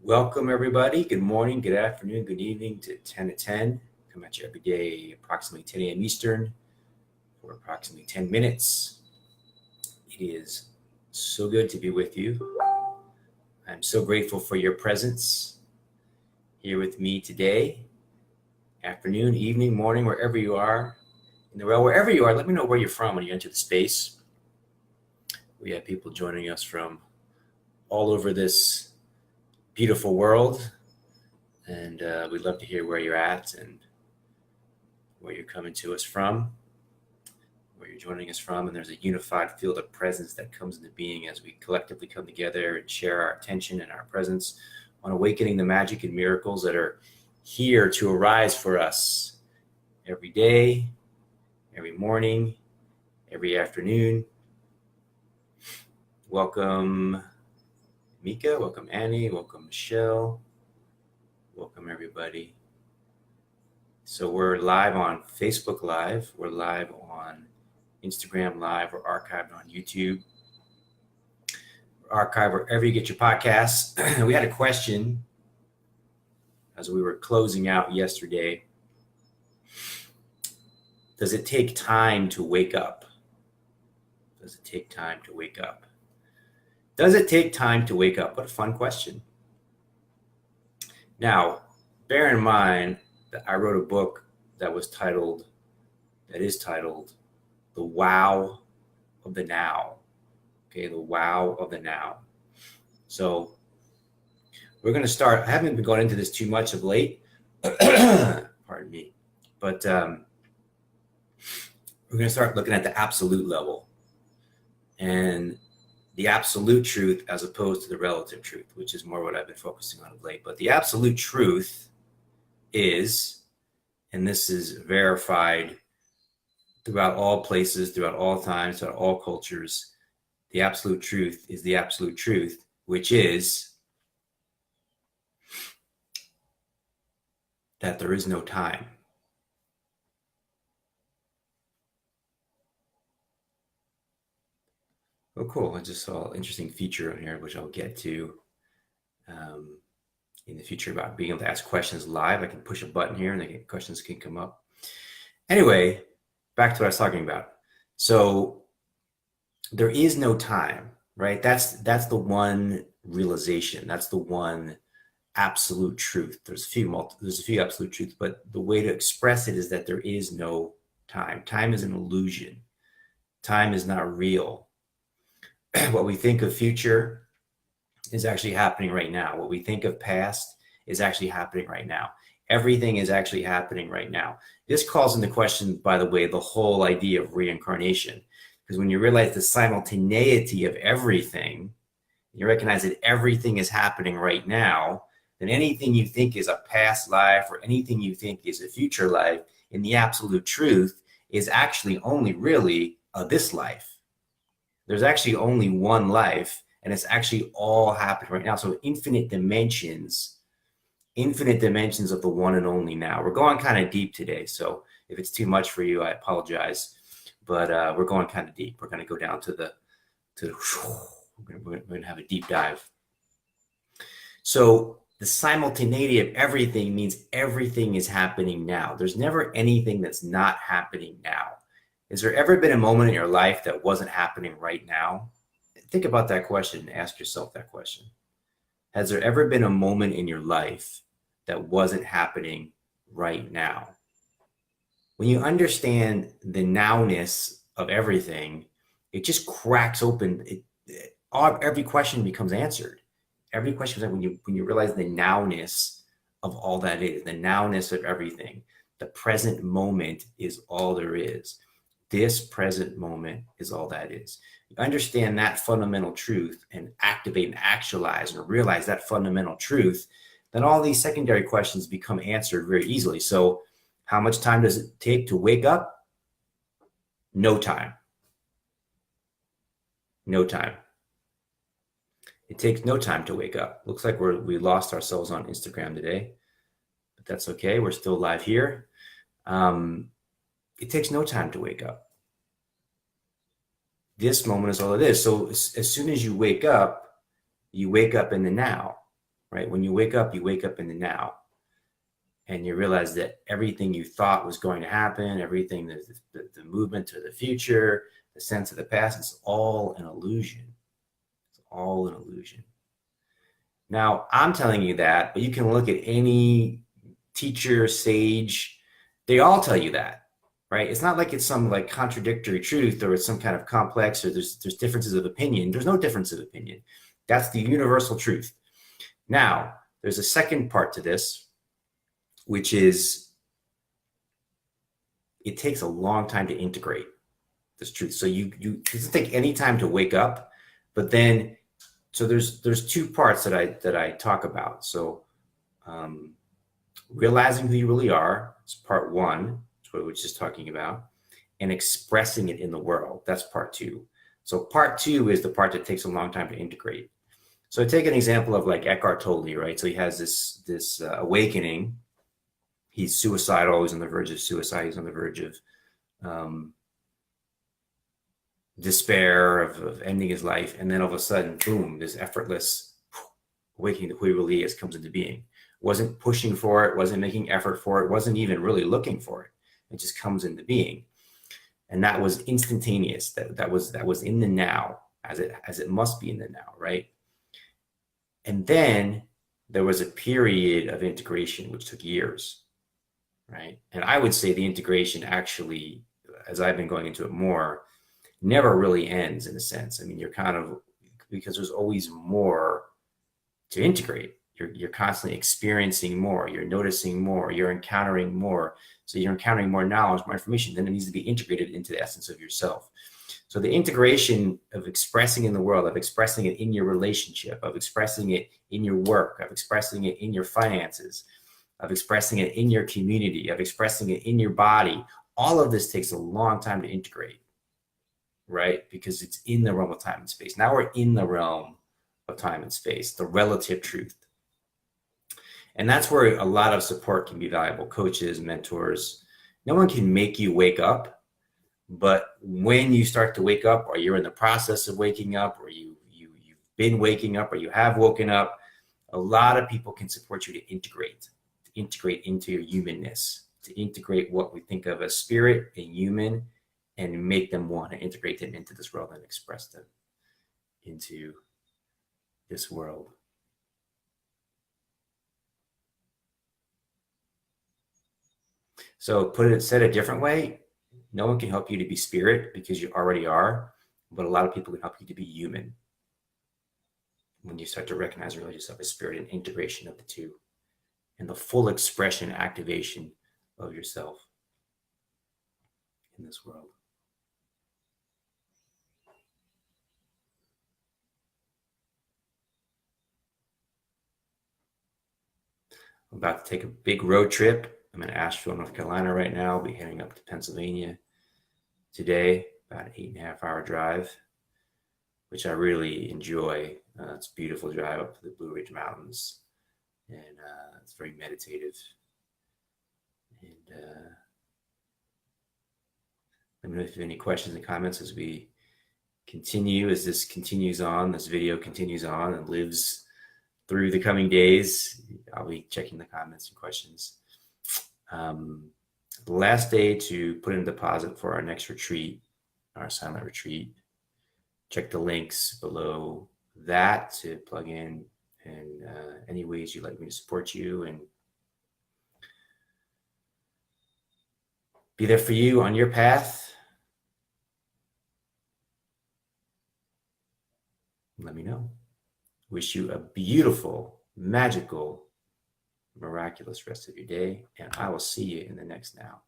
Welcome, everybody. Good morning, good afternoon, good evening to 10 to 10. Come at you every day, approximately 10 a.m. Eastern for approximately 10 minutes. It is so good to be with you. I'm so grateful for your presence here with me today. Afternoon, evening, morning, wherever you are. In the world, wherever you are, let me know where you're from when you enter the space. We have people joining us from all over this beautiful world, and we'd love to hear where you're at and where you're coming to us from, where you're joining us from. And there's a unified field of presence that comes into being as we collectively come together and share our attention and our presence on awakening the magic and miracles that are here to arise for us every day, every morning, every afternoon. Welcome, Mika. Welcome, Annie. Welcome, Michelle. Welcome, everybody. So we're live on Facebook Live. We're live on Instagram Live. We're archived on YouTube. We're archived wherever you get your podcasts. We had a question as we were closing out yesterday. Does it take time to wake up? Does it take time to wake up? Does it take time to wake up? What a fun question. Now, bear in mind that I wrote a book that is titled The Wow of the Now. Okay, the wow of the now. So we're going to start. I haven't been going into this too much of late. Pardon me. But we're going to start looking at the absolute level and the absolute truth as opposed to the relative truth, which is more what I've been focusing on of late. But the absolute truth is, and this is verified throughout all places, throughout all times, throughout all cultures, the absolute truth is the absolute truth, which is that there is no time. Oh, cool. I just saw an interesting feature on here, which I'll get to in the future about being able to ask questions live. I can push a button here and questions can come up. Anyway, back to what I was talking about. So there is no time, right? That's the one realization. That's the one absolute truth. There's a few absolute truths, but the way to express it is that there is no time. Time is an illusion. Time is not real. What we think of future is actually happening right now. What we think of past is actually happening right now. Everything is actually happening right now. This calls into question, by the way, the whole idea of reincarnation. Because when you realize the simultaneity of everything, you recognize that everything is happening right now, then anything you think is a past life or anything you think is a future life, in the absolute truth, is actually only really this life. There's actually only one life, and it's actually all happening right now. So infinite dimensions of the one and only now. We're going kind of deep today, so if it's too much for you, I apologize. But we're going kind of deep. We're going to go down we're going to have a deep dive. So the simultaneity of everything means everything is happening now. There's never anything that's not happening now. Has there ever been a moment in your life that wasn't happening right now? Think about that question and ask yourself that question. Has there ever been a moment in your life that wasn't happening right now? When you understand the nowness of everything, it just cracks open. Every question becomes answered. Every question is when you realize the nowness of all that is, the nowness of everything. The present moment is all there is. This present moment is all that is. You understand that fundamental truth and activate and actualize or realize that fundamental truth, then all these secondary questions become answered very easily. So how much time does it take to wake up? No time. No time. It takes no time to wake up. Looks like we lost ourselves on Instagram today, but that's okay. We're still live here. It takes no time to wake up. This moment is all it is. So as soon as you wake up in the now. right? When you wake up in the now. And you realize that everything you thought was going to happen, everything, the movement to the future, the sense of the past, it's all an illusion. It's all an illusion. Now, I'm telling you that, but you can look at any teacher, sage, they all tell you that, right? It's not like it's some like contradictory truth or it's some kind of complex or there's differences of opinion. There's no difference of opinion. That's the universal truth. Now, there's a second part to this, which is it takes a long time to integrate this truth. So it doesn't take any time to wake up, but then so there's two parts that I talk about. So realizing who you really are is part one, what we're just talking about, and expressing it in the world. That's part two. So part two is the part that takes a long time to integrate. So take an example of like Eckhart Tolle, right? So he has this awakening. He's suicidal. He's on the verge of suicide. He's on the verge of despair, of ending his life. And then all of a sudden, boom, this effortless awakening to who he really is comes into being. Wasn't pushing for it, wasn't making effort for it, wasn't even really looking for it. It just comes into being. And that was instantaneous. That was in the now, as it must be in the now, right? And then there was a period of integration, which took years. Right. And I would say the integration actually, as I've been going into it more, never really ends in a sense. I mean, you're kind of, because there's always more to integrate. You're constantly experiencing more, you're noticing more, you're encountering more. So you're encountering more knowledge, more information, then it needs to be integrated into the essence of yourself. So the integration of expressing in the world, of expressing it in your relationship, of expressing it in your work, of expressing it in your finances, of expressing it in your community, of expressing it in your body. All of this takes a long time to integrate, right? Because it's in the realm of time and space. Now we're in the realm of time and space, the relative truth. And that's where a lot of support can be valuable. Coaches, mentors. No one can make you wake up, but when you start to wake up, or you're in the process of waking up, or you've been waking up, or you have woken up, a lot of people can support you to integrate into your humanness, to integrate what we think of as spirit and human, and make them one, and integrate them into this world and express them into this world. So said a different way, no one can help you to be spirit because you already are, but a lot of people can help you to be human when you start to recognize and realize yourself as spirit and integration of the two and the full expression, activation of yourself in this world. I'm about to take a big road trip. I'm in Asheville, North Carolina right now. I'll be heading up to Pennsylvania today, about an 8.5-hour drive, which I really enjoy. It's a beautiful drive up to the Blue Ridge Mountains, and it's very meditative. And let me know if you have any questions and comments as we continue, as this continues on, this video continues on and lives through the coming days. I'll be checking the comments and questions. The last day to put in a deposit for our next retreat, our silent retreat. Check the links below that to plug in, and any ways you'd like me to support you and be there for you on your path. Let me know. Wish you a beautiful, magical, miraculous rest of your day, and I will see you in the next now.